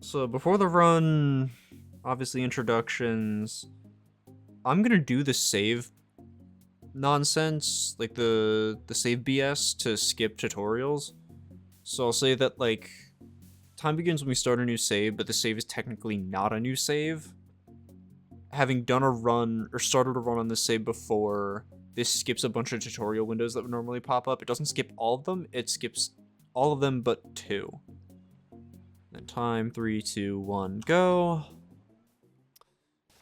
So before the run, obviously introductions, I'm gonna do the save nonsense, like the save BS to skip tutorials. So I'll say that like time begins when we start a new save, but the save is technically not a new save. Having done a run or started a run on this save before, this skips a bunch of tutorial windows that would normally pop up. It doesn't skip all of them, it skips all of them but two. Then time, 3, 2, 1, go.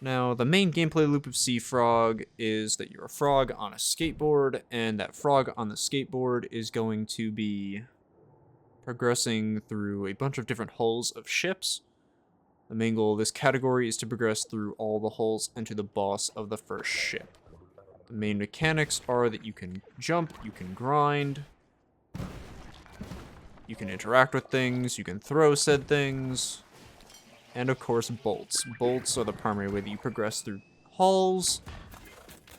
Now, the main gameplay loop of Seafrog is that you're a frog on a skateboard, and that frog on the skateboard is going to be progressing through a bunch of different hulls of ships. The main goal of this category is to progress through all the hulls and to the boss of the first ship. The main mechanics are that you can jump, you can grind, you can interact with things, you can throw said things, and of course bolts. Bolts are the primary way that you progress through hulls.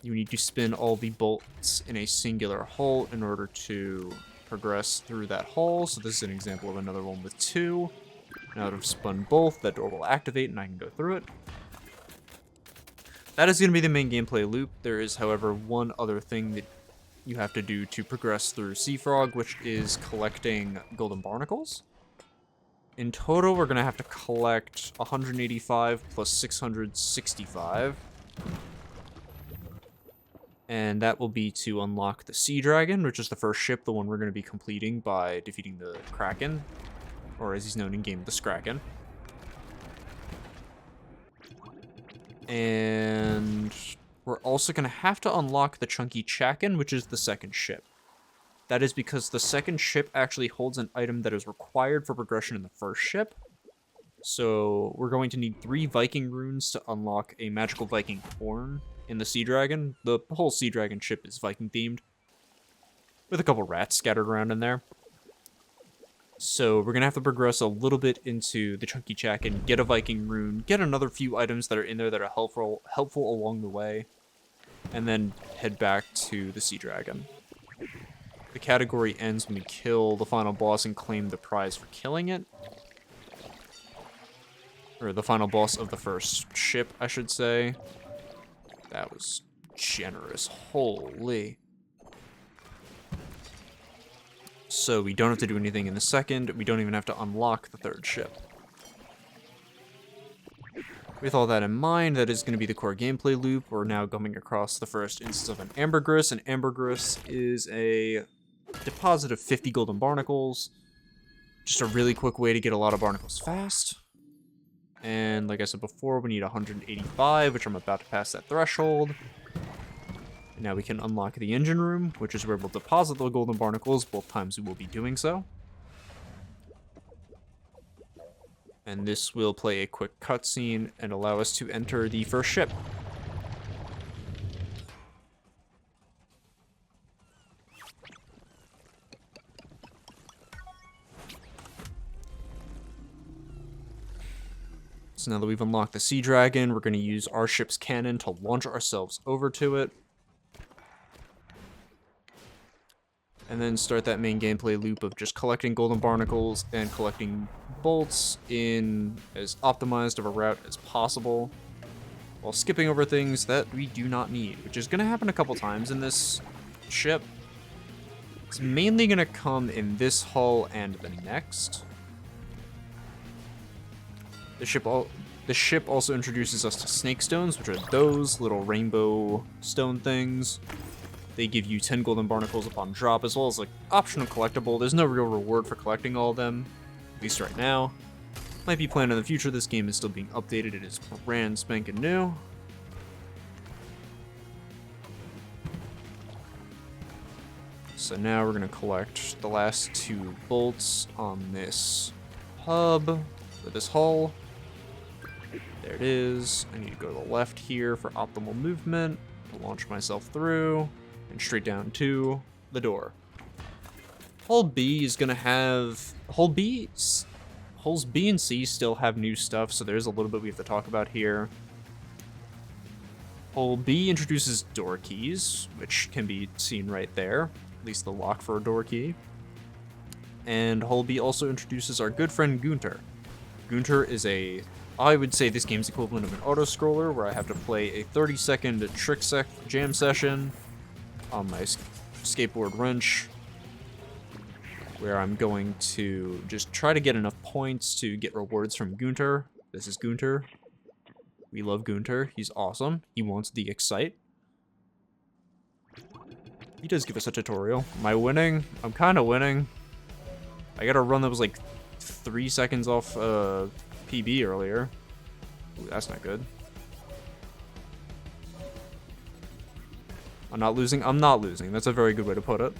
You need to spin all the bolts in a singular hull in order to progress through that hull. So this is an example of another one with two. Now that I've spun both, that door will activate and I can go through it. That is going to be the main gameplay loop. There is, however, one other thing that you have to do to progress through Seafrog, which is collecting golden barnacles. In total, we're going to have to collect 185 plus 665. And that will be to unlock the Sea Dragon, which is the first ship, the one we're going to be completing by defeating the Kraken. Or as he's known in game, the Kraken. And we're also going to have to unlock the Chunky Chakin, which is the second ship. That is because the second ship actually holds an item that is required for progression in the first ship. So we're going to need 3 Viking runes to unlock a magical Viking horn in the Sea Dragon. The whole Sea Dragon ship is Viking themed, with a couple rats scattered around in there. So we're going to have to progress a little bit into the Chunky Chakin, get a Viking rune, get another few items that are in there that are helpful along the way, and then head back to the Sea Dragon. The category ends when we kill the final boss and claim the prize for killing it. Or the final boss of the first ship, I should say. That was generous. Holy. So we don't have to do anything in the second. We don't even have to unlock the third ship. With all that in mind, that is going to be the core gameplay loop. We're now coming across the first instance of an ambergris. An ambergris is a deposit of 50 golden barnacles. Just a really quick way to get a lot of barnacles fast. And like I said before, we need 185, which I'm about to pass that threshold. And now we can unlock the engine room, which is where we'll deposit the golden barnacles. Both times we will be doing so. And this will play a quick cutscene and allow us to enter the first ship. So now that we've unlocked the Sea Dragon, we're going to use our ship's cannon to launch ourselves over to it. And then start that main gameplay loop of just collecting golden barnacles and collecting bolts in as optimized of a route as possible, while skipping over things that we do not need, which is going to happen a couple times in this ship. It's mainly going to come in this hull and the next. The ship also introduces us to snake stones, which are those little rainbow stone things. They give you 10 golden barnacles upon drop, as well as an optional collectible. There's no real reward for collecting all of them, at least right now. Might be planned in the future. This game is still being updated. It is brand spanking new. So now we're going to collect the last 2 bolts on this hub, or this hull. There it is. I need to go to the left here for optimal movement, to launch myself through, and straight down to the door. Hull B is going to have... Hulls B and C still have new stuff, so there's a little bit we have to talk about here. Hull B introduces door keys, which can be seen right there, at least the lock for a door key. And Hull B also introduces our good friend Gunter. Gunter is I would say this game's equivalent of an auto-scroller, where I have to play a 30-second jam session on my skateboard wrench, where I'm going to just try to get enough points to get rewards from Gunter. This is Gunter. We love Gunter. He's awesome. He wants the excite. He does give us a tutorial. Am I winning? I'm kind of winning. I got a run that was like 3 seconds off PB earlier. Ooh, that's not good. I'm not losing. I'm not losing. That's a very good way to put it.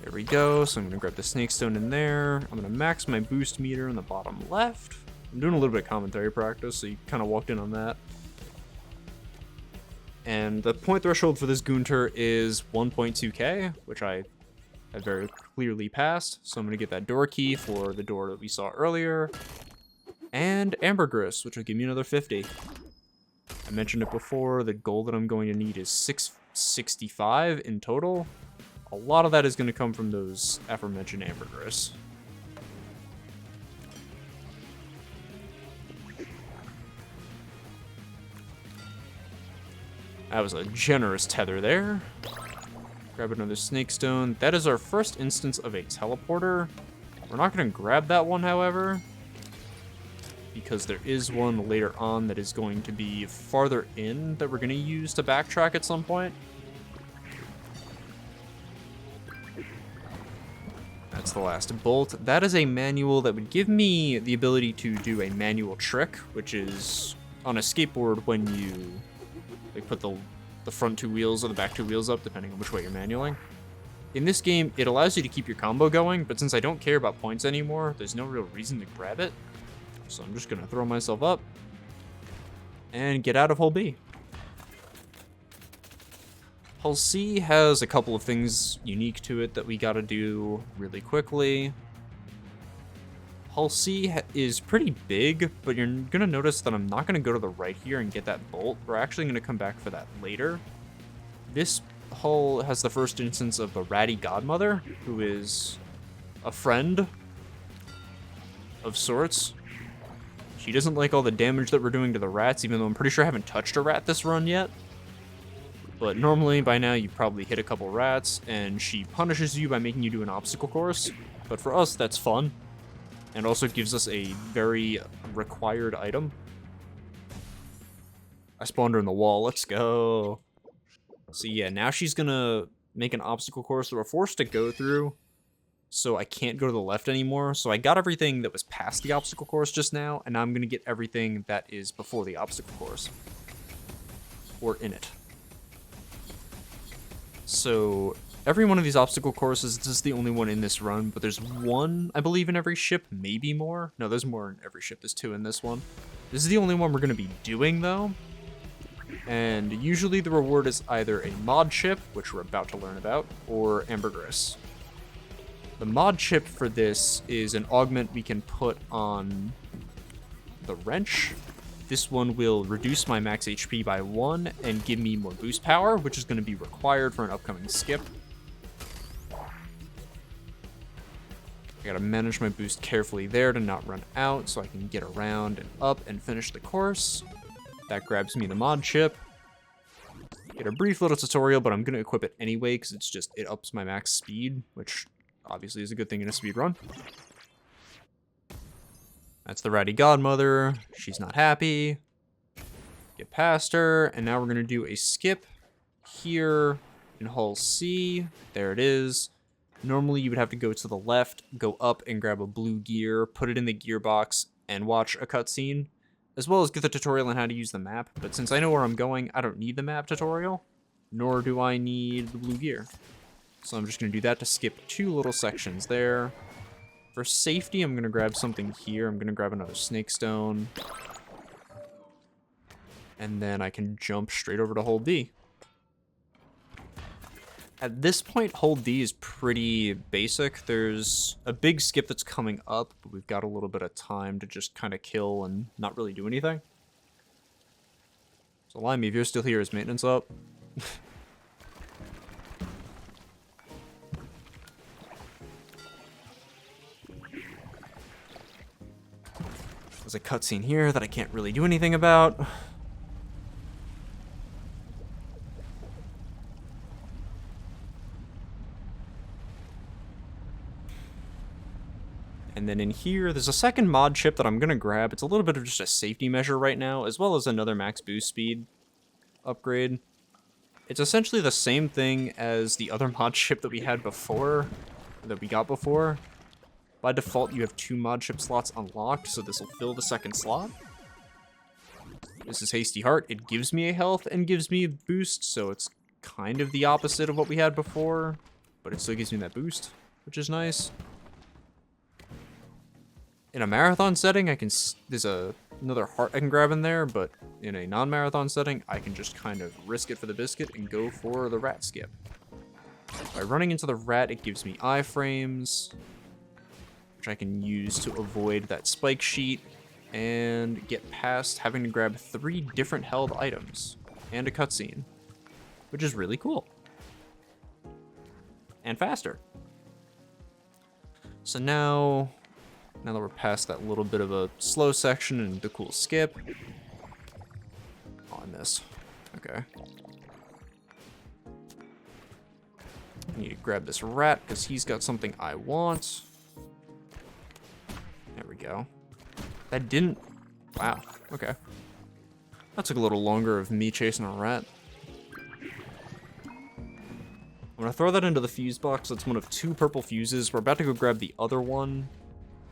There we go. So I'm going to grab the snake stone in there. I'm going to max my boost meter in the bottom left. I'm doing a little bit of commentary practice, so you kind of walked in on that. And the point threshold for this Gunter is 1.2k, which I have very clearly passed. So I'm going to get that door key for the door that we saw earlier. And ambergris, which will give me another 50. I mentioned it before, the gold that I'm going to need is 665 in total. A lot of that is going to come from those aforementioned ambergris. That was a generous tether there. Grab another snake stone. That is our first instance of a teleporter. We're not going to grab that one, however, because there is one later on that is going to be farther in that we're going to use to backtrack at some point. That's the last bolt. That is a manual that would give me the ability to do a manual trick, which is on a skateboard when you put the front two wheels or the back two wheels up, depending on which way you're manualing. In this game, it allows you to keep your combo going, but since I don't care about points anymore, there's no real reason to grab it. So I'm just going to throw myself up and get out of hole B. Hole C has a couple of things unique to it that we got to do really quickly. Hole C is pretty big, but you're going to notice that I'm not going to go to the right here and get that bolt. We're actually going to come back for that later. This hole has the first instance of the Ratty Godmother, who is a friend of sorts. She doesn't like all the damage that we're doing to the rats, even though I'm pretty sure I haven't touched a rat this run yet. But normally, by now, you probably hit a couple rats, and she punishes you by making you do an obstacle course. But for us, that's fun. And also gives us a very required item. I spawned her in the wall. Let's go. So yeah, now she's gonna make an obstacle course that we're forced to go through. So I can't go to the left anymore. So I got everything that was past the obstacle course just now, and now I'm gonna get everything that is before the obstacle course. Or in it. So every one of these obstacle courses, this is the only one in this run, but there's one, I believe, in every ship, maybe more. No, there's more in every ship. There's 2 in this one. This is the only one we're going to be doing, though. And usually the reward is either a mod chip, which we're about to learn about, or ambergris. The mod chip for this is an augment we can put on the wrench. This one will reduce my max HP by 1 and give me more boost power, which is going to be required for an upcoming skip. I gotta manage my boost carefully there to not run out so I can get around and up and finish the course. That grabs me the mod chip. Get a brief little tutorial, but I'm going to equip it anyway because it ups my max speed, which obviously is a good thing in a speed run. That's the Ratty Godmother. She's not happy. Get past her, and now we're going to do a skip here in Hull C. There it is. Normally, you would have to go to the left, go up and grab a blue gear, put it in the gearbox, and watch a cutscene, as well as get the tutorial on how to use the map. But since I know where I'm going, I don't need the map tutorial, nor do I need the blue gear. So I'm just going to do that to skip 2 little sections there. For safety, I'm going to grab something here. I'm going to grab another snake stone. And then I can jump straight over to hole D. At this point, hole D is pretty basic. There's a big skip that's coming up, but we've got a little bit of time to just kind of kill and not really do anything. So Limey, if you're still here, is maintenance up? There's a cutscene here that I can't really do anything about. And then in here, there's a second mod chip that I'm going to grab. It's a little bit of just a safety measure right now, as well as another max boost speed upgrade. It's essentially the same thing as the other mod chip that we had before, that we got before. By default, you have 2 mod chip slots unlocked, so this will fill the second slot. This is Hasty Heart. It gives me a health and gives me a boost, so it's kind of the opposite of what we had before, but it still gives me that boost, which is nice. In a marathon setting, there's another heart I can grab in there, but in a non-marathon setting, I can just kind of risk it for the biscuit and go for the rat skip. By running into the rat, it gives me iframes, which I can use to avoid that spike sheet and get past having to grab 3 different held items and a cutscene, which is really cool. And faster. So now that we're past that little bit of a slow section and the cool skip. Oh, I missed. Okay. I need to grab this rat because he's got something I want. There we go. That didn't... Wow. Okay. That took a little longer of me chasing a rat. I'm gonna throw that into the fuse box. That's one of 2 purple fuses. We're about to go grab the other one.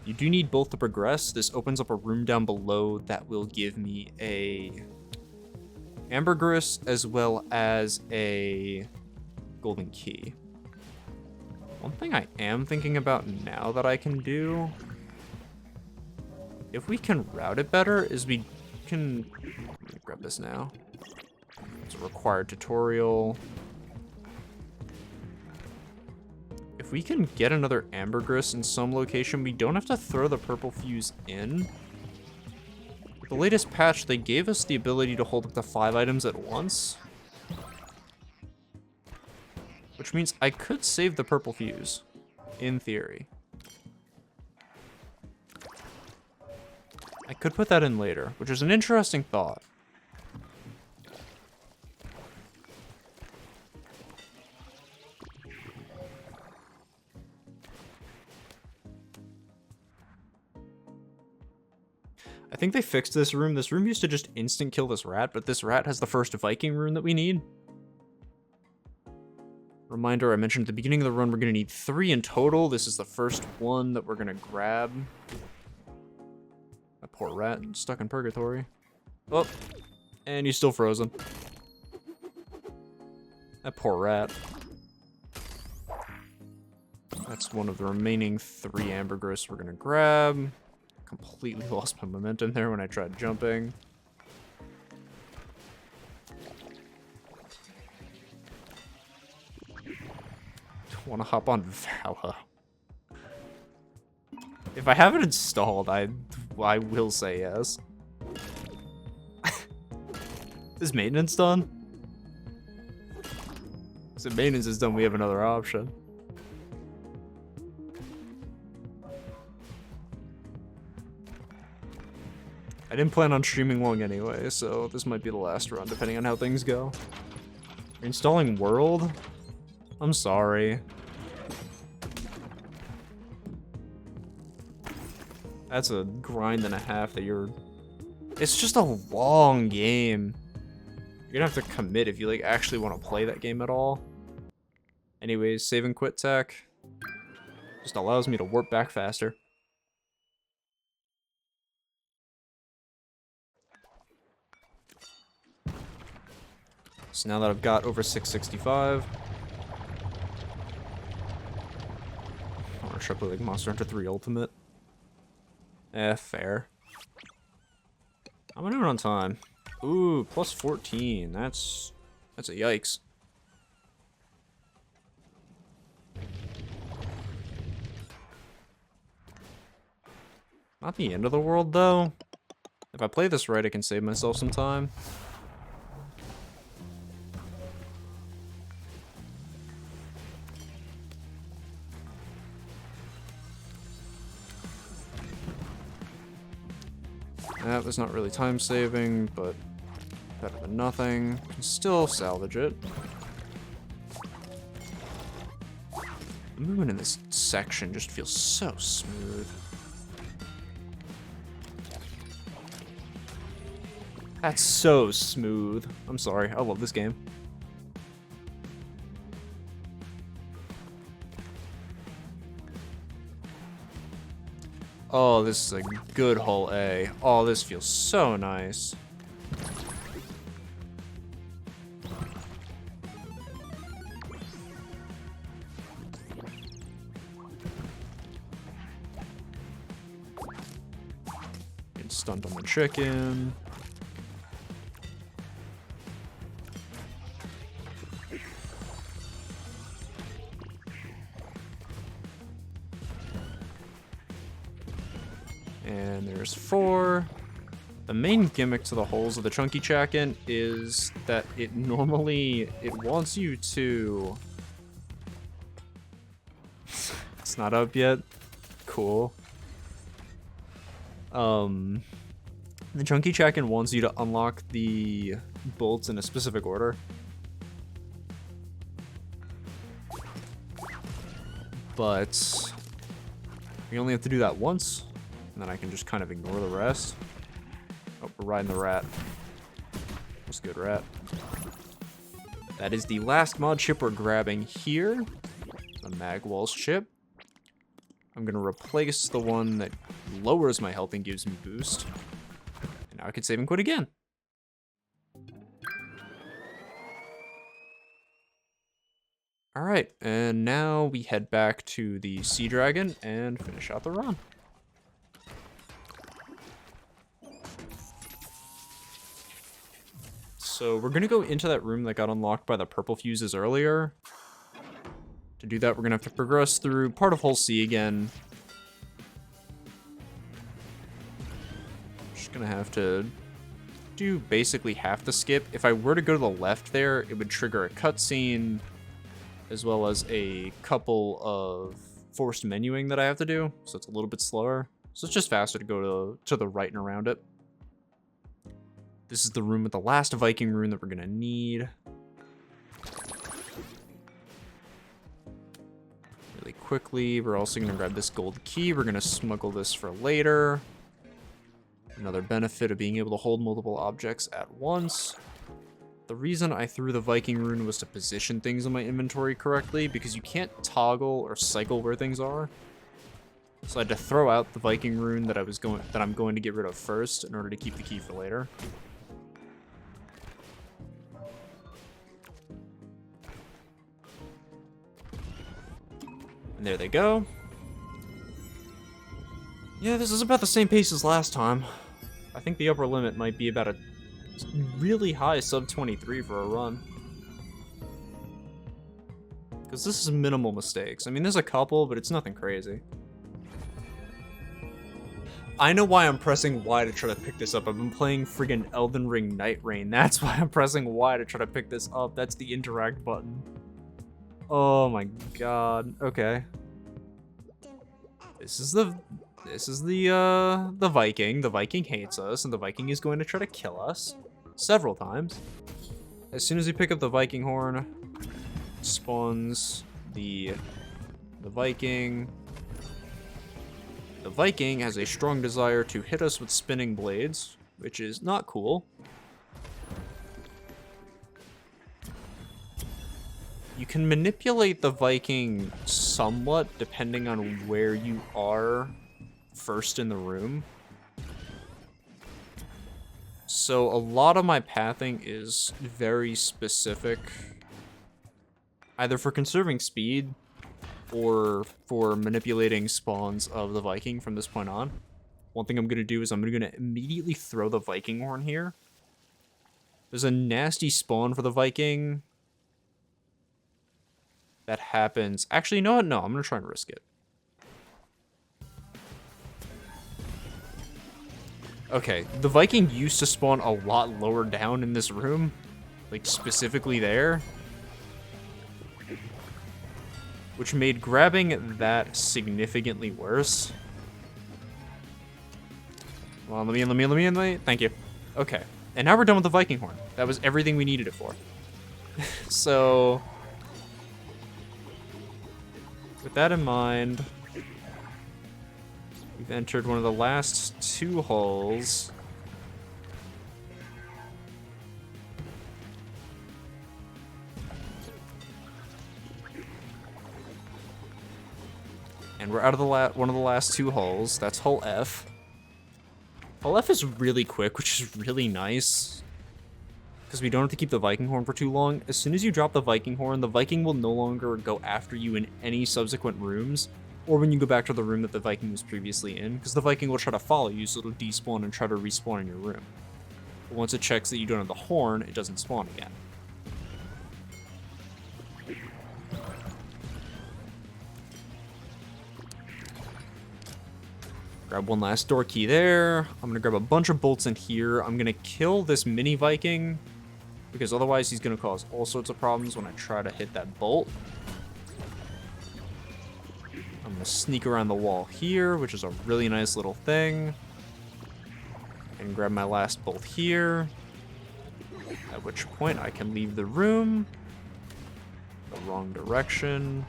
You do need both to progress. This opens up a room down below that will give me a ambergris as well as a golden key. One thing I am thinking about now that I can do, if we can route it better, is we can... Let me grab this now. It's a required tutorial. If we can get another ambergris in some location, we don't have to throw the purple fuse in. With the latest patch, they gave us the ability to hold up to 5 items at once. Which means I could save the purple fuse, in theory. I could put that in later, which is an interesting thought. I think they fixed this room. This room used to just instant kill this rat, but this rat has the first Viking rune that we need. Reminder, I mentioned at the beginning of the run, we're going to need 3 in total. This is the first one that we're going to grab. That poor rat, stuck in purgatory. Oh, and he's still frozen. That poor rat. That's one of the remaining 3 ambergris we're going to grab. Completely lost my momentum there when I tried jumping. Want to hop on Valha? If I have it installed, I will say yes. Is maintenance done? So maintenance is done, we have another option. I didn't plan on streaming long anyway, so this might be the last run, depending on how things go. You're installing World? I'm sorry. That's a grind and a half that you're... It's just a long game. You're gonna have to commit if you like actually want to play that game at all. Anyways, save and quit tech just allows me to warp back faster. So now that I've got over 665, I want to try to play like Monster Hunter 3 Ultimate. Fair. How am I doing on time? Ooh, plus 14. That's a yikes. Not the end of the world, though. If I play this right, I can save myself some time. That was not really time saving, but better than nothing. Can still salvage it. The movement in this section just feels so smooth. That's so smooth. I'm sorry, I love this game. Oh, this is a good hull A. Oh, this feels so nice. Get stunned on the chicken. And there's 4. The main gimmick to the holes of the Chunky Chakin is that it wants you to... It's not up yet. Cool. The Chunky Chakin wants you to unlock the bolts in a specific order. But you only have to do that once. And then I can just kind of ignore the rest. Oh, we're riding the rat. That's good, rat. That is the last mod chip we're grabbing here. The Magwalls chip. I'm going to replace the one that lowers my health and gives me boost. And now I can save and quit again. Alright, and now we head back to the Sea Dragon and finish out the run. So we're going to go into that room that got unlocked by the purple fuses earlier. To do that, we're going to have to progress through part of Hull C again. Just going to have to do basically half the skip. If I were to go to the left there, it would trigger a cutscene, as well as a couple of forced menuing that I have to do. So it's a little bit slower. So it's just faster to go to the right and around it. This is the room with the last Viking rune that we're going to need. Really quickly, we're also going to grab this gold key. We're going to smuggle this for later. Another benefit of being able to hold multiple objects at once. The reason I threw the Viking rune was to position things in my inventory correctly, because you can't toggle or cycle where things are. So I had to throw out the Viking rune that I'm going to get rid of first in order to keep the key for later. And there they go. Yeah, this is about the same pace as last time. I think the upper limit might be about a really high sub 23 for a run. Because this is minimal mistakes. I mean, there's a couple, but it's nothing crazy. I know why I'm pressing Y to try to pick this up. I've been playing friggin' Elden Ring Night Rain. That's why I'm pressing Y to try to pick this up. That's the interact button. Oh my god. Okay. This is the Viking. The Viking hates us, and the Viking is going to try to kill us several times. As soon as we pick up the Viking horn, spawns the Viking. The Viking has a strong desire to hit us with spinning blades, which is not cool. You can manipulate the Viking somewhat depending on where you are first in the room. So a lot of my pathing is very specific, either for conserving speed or for manipulating spawns of the Viking from this point on. One thing I'm going to do is I'm going to immediately throw the Viking horn here. There's a nasty spawn for the Viking that happens. Actually, you know what? No, I'm going to try and risk it. Okay, the Viking used to spawn a lot lower down in this room. Like, specifically there. Which made grabbing that significantly worse. Come on, let me in. Thank you. Okay. And now we're done with the Viking Horn. That was everything we needed it for. So, with that in mind, we've entered one of the last 2 holes. And we're out of the one of the last 2 holes. That's hole F. Hole F is really quick, which is really nice, because we don't have to keep the Viking Horn for too long. As soon as you drop the Viking Horn, the Viking will no longer go after you in any subsequent rooms, or when you go back to the room that the Viking was previously in, because the Viking will try to follow you, so it'll despawn and try to respawn in your room. But once it checks that you don't have the horn, it doesn't spawn again. Grab one last door key there. I'm gonna grab a bunch of bolts in here. I'm gonna kill this mini Viking, because otherwise he's gonna cause all sorts of problems when I try to hit that bolt. I'm gonna sneak around the wall here, which is a really nice little thing. And grab my last bolt here. At which point I can leave the room. The wrong direction.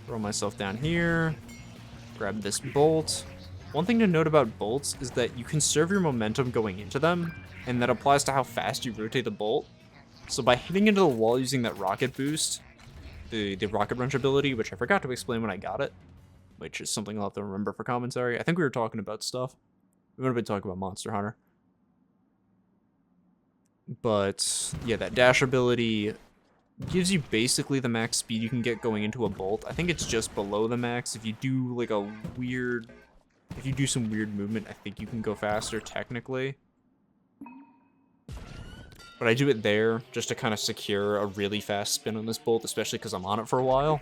Throw myself down here. Grab this bolt. One thing to note about bolts is that you conserve your momentum going into them, and that applies to how fast you rotate the bolt. So by hitting into the wall using that rocket boost, the rocket wrench ability, which I forgot to explain when I got it, which is something I'll have to remember for commentary. I think we were talking about stuff. We would have been talking about Monster Hunter. But yeah, that dash ability gives you basically the max speed you can get going into a bolt. I think it's just below the max. If you do like a weird, if you do some weird movement, I think you can go faster technically. But I do it there just to kind of secure a really fast spin on this bolt, especially because I'm on it for a while.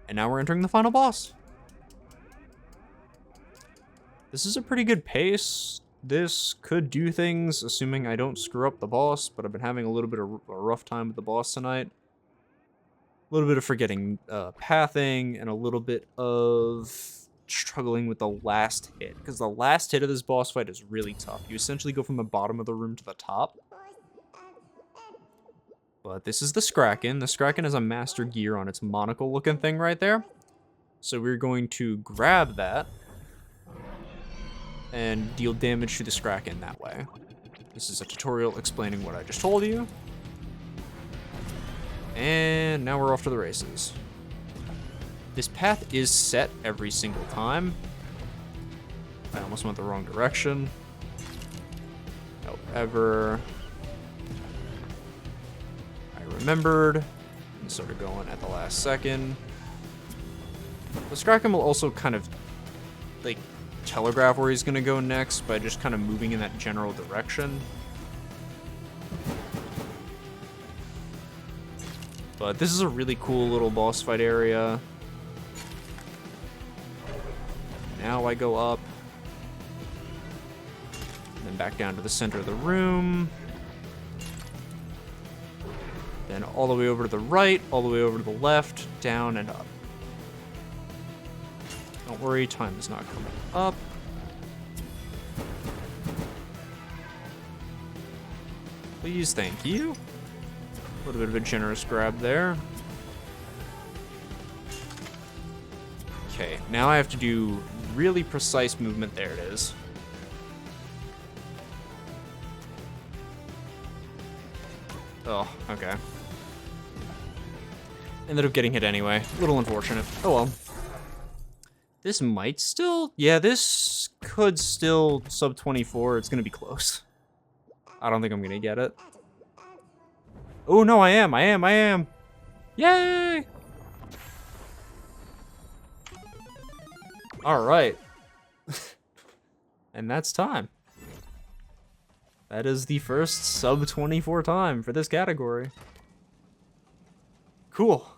And now we're entering the final boss. This is a pretty good pace. This could do things, assuming I don't screw up the boss, but I've been having a little bit of a rough time with the boss tonight. A little bit of forgetting pathing, and a little bit of struggling with the last hit, because the last hit of this boss fight is really tough. You essentially go from the bottom of the room to the top. But this is the Kraken. The Kraken has a master gear on its monocle looking thing right there. So we're going to grab that and deal damage to the Kraken that way. This is a tutorial explaining what I just told you. And now we're off to the races. This path is set every single time. I almost went the wrong direction. However, I remembered and started going at the last second. The Kraken will also kind of like telegraph where he's gonna go next by just kind of moving in that general direction. But this is a really cool little boss fight area. Now I go up, and then back down to the center of the room, then all the way over to the right, all the way over to the left, down and up. Don't worry, time is not coming up. Please, thank you. A little bit of a generous grab there. Okay, now I have to do really precise movement. There it is. Oh, okay. Ended up getting hit anyway. A little unfortunate. Oh well. This might still... Yeah, this could still sub 24. It's going to be close. I don't think I'm going to get it. Oh, no, I am. Yay! All right. And that's time. That is the first sub 24 time for this category. Cool.